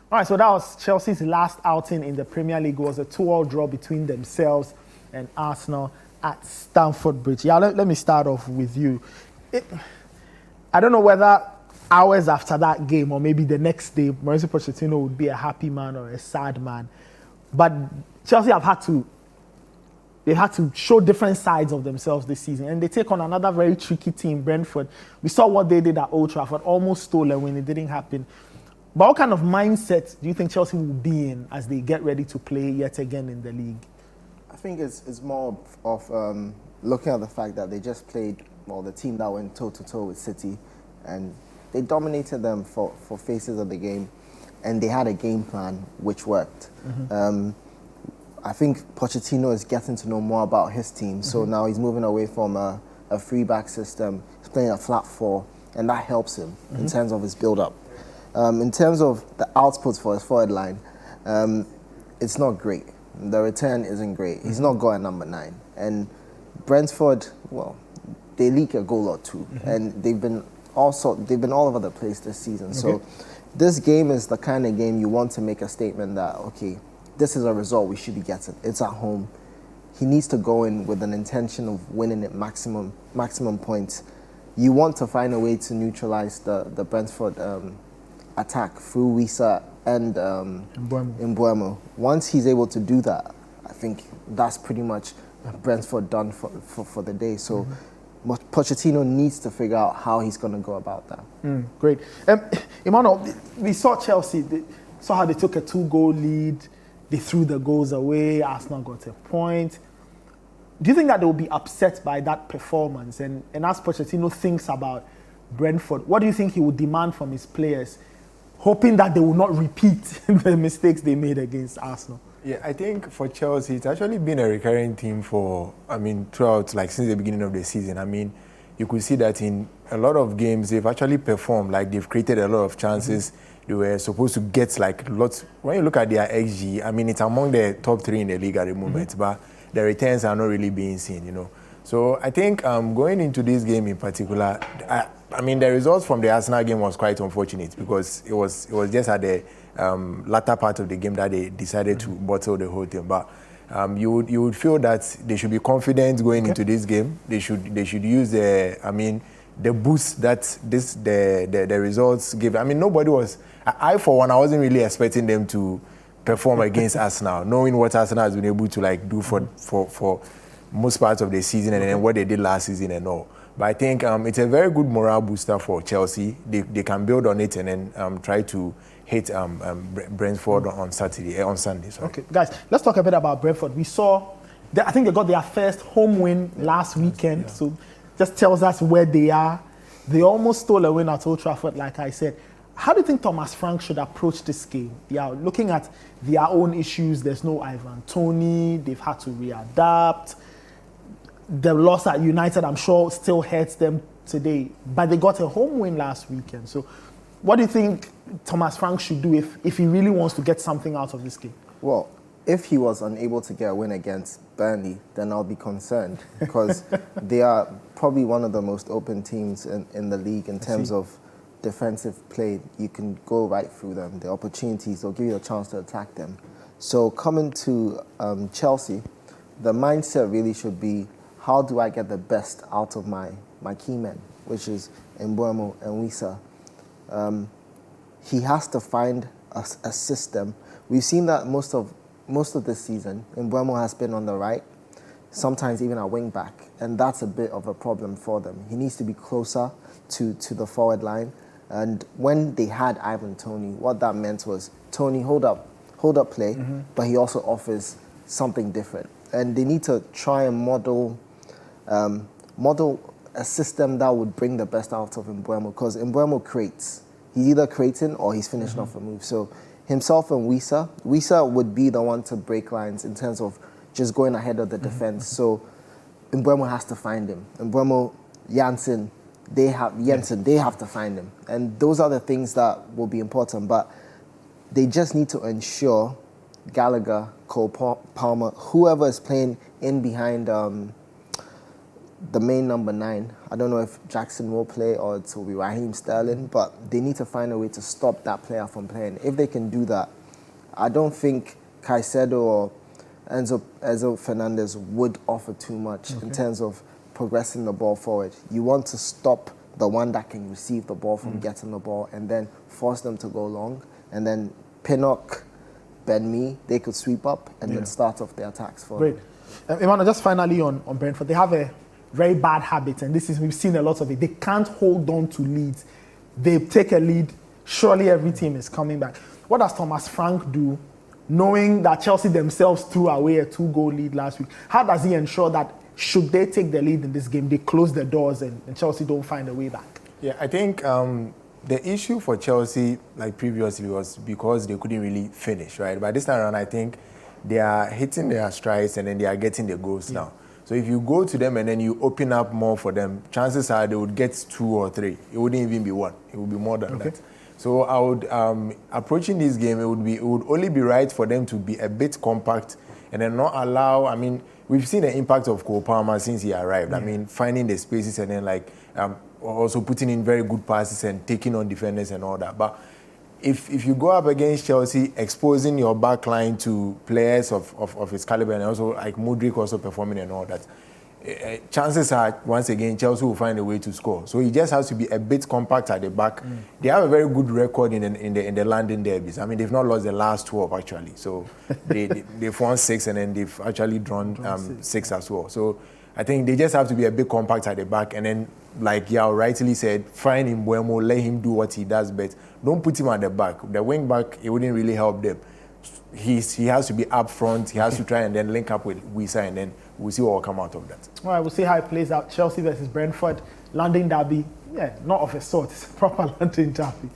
All right, so that was Chelsea's last outing in the Premier League. It was a 2-2 draw between themselves and Arsenal at Stamford Bridge. Yeah, let me start off with you. I don't know whether hours after that game or maybe the next day, Mauricio Pochettino would be a happy man or a sad man. But Chelsea they've had to show different sides of themselves this season. And they take on another very tricky team, Brentford. We saw what they did at Old Trafford, almost stolen when it didn't happen. But what kind of mindset do you think Chelsea will be in as they get ready to play yet again in the league? I think it's more of looking at the fact that they just played, the team that went toe-to-toe with Citi, and they dominated them for phases of the game, and they had a game plan which worked. Mm-hmm. I think Pochettino is getting to know more about his team, so now he's moving away from a three-back system. He's playing a flat four, and that helps him in terms of his build-up. In terms of the output for his forward line, it's not great. The return isn't great. He's not got a number 9. And Brentford, they leak a goal or two, and they've been all over the place this season. Okay. So this game is the kind of game you want to make a statement that, okay, this is a result we should be getting. It's at home. He needs to go in with an intention of winning it maximum points. You want to find a way to neutralize the Brentford attack through Wissa and Mbeumo. Once he's able to do that, I think that's pretty much Brentford done for the day. So Pochettino needs to figure out how he's going to go about that. Great. Emmanuel, we saw Chelsea. They saw how they took a 2-goal lead. They threw the goals away. Arsenal got a point. Do you think that they will be upset by that performance? And as Pochettino thinks about Brentford, what do you think he will demand from his players, hoping that they will not repeat the mistakes they made against Arsenal? Yeah, I think for Chelsea, it's actually been a recurring theme throughout, since the beginning of the season. You could see that in a lot of games, they've actually performed, they've created a lot of chances. They were supposed to get lots. When you look at their XG, it's among the top 3 in the league at the moment, but the returns are not really being seen, So I think going into this game in particular, the results from the Arsenal game was quite unfortunate because it was just at the latter part of the game that they decided to bottle the whole thing. But you would feel that they should be confident going into this game. They should use the boost that the results give. Nobody was. I for one, I wasn't really expecting them to perform against Arsenal, knowing what Arsenal has been able to do for most parts of the season and then what they did last season and all. But I think it's a very good morale booster for Chelsea. They can build on it and then try to hit Brentford on Sunday. Sorry. Okay, guys, let's talk a bit about Brentford. We saw, I think they got their first home win last weekend, so just tells us where they are. They almost stole a win at Old Trafford, like I said. How do you think Thomas Frank should approach this game? Yeah, looking at their own issues, there's no Ivan Toney, they've had to readapt. The loss at United, I'm sure, still hurts them today. But they got a home win last weekend. So what do you think Thomas Frank should do if he really wants to get something out of this game? Well, if he was unable to get a win against Burnley, then I'll be concerned because they are probably one of the most open teams in the league in terms of defensive play. You can go right through them. The opportunities, they'll give you a chance to attack them. So coming to Chelsea, the mindset really should be, how do I get the best out of my key men, which is Mbeumo and Wissa. He has to find a system. We've seen that most of this season, Mbeumo has been on the right, sometimes even a wing back, and that's a bit of a problem for them. He needs to be closer to the forward line. And when they had Ivan Toney, what that meant was Toney hold up play, but he also offers something different. And they need to try and model a system that would bring the best out of Mbeumo, because Mbeumo creates. He's either creating or he's finishing off a move. So himself and Wissa would be the one to break lines in terms of just going ahead of the defense. So Mbeumo has to find him. Mbeumo, Janssen, they have to find him. And those are the things that will be important. But they just need to ensure Gallagher, Cole Palmer, whoever is playing in behind the main number 9. I don't know if Jackson will play or it will be Raheem Sterling, but they need to find a way to stop that player from playing. If they can do that, I don't think Caicedo or Enzo Fernandez would offer too much in terms of progressing the ball forward. You want to stop the one that can receive the ball from getting the ball and then force them to go long. And then Pinnock, Ben Mee, they could sweep up and then start off the attacks for Great. Emmanuel, just finally on Brentford, they have a very bad habit, and we've seen a lot of it. They can't hold on to leads. They take a lead, surely every team is coming back. What does Thomas Frank do, knowing that Chelsea themselves threw away a 2-goal lead last week? How does he ensure that should they take the lead in this game, they close the doors and Chelsea don't find a way back? Yeah, I think the issue for Chelsea, like previously, was because they couldn't really finish, right? But this time around, I think they are hitting their strides and then they are getting the goals now. So if you go to them and then you open up more for them, chances are they would get 2 or 3. It wouldn't even be 1. It would be more than that. So I would, approaching this game, it would only be right for them to be a bit compact and then not allow, I mean, we've seen the impact of Cole Palmer since he arrived. I mean, finding the spaces and then also putting in very good passes and taking on defenders and all that. But if you go up against Chelsea, exposing your back line to players of his caliber and also like Mudryk also performing and all that, chances are, once again, Chelsea will find a way to score. So he just has to be a bit compact at the back. They have a very good record in the London derbies. I mean, they've not lost the last 12 actually. So they've won 6 and then they've actually drawn 6 as well. So I think they just have to be a bit compact at the back and then, like Yao rightly said, find Mbeumo, let him do what he does best. Don't put him at the back. The wing back, it wouldn't really help them. He has to be up front. He has to try and then link up with Wisa, and then we'll see what will come out of that. All right, we'll see how it plays out. Chelsea versus Brentford, London derby. Yeah, not of a sort. It's a proper London derby.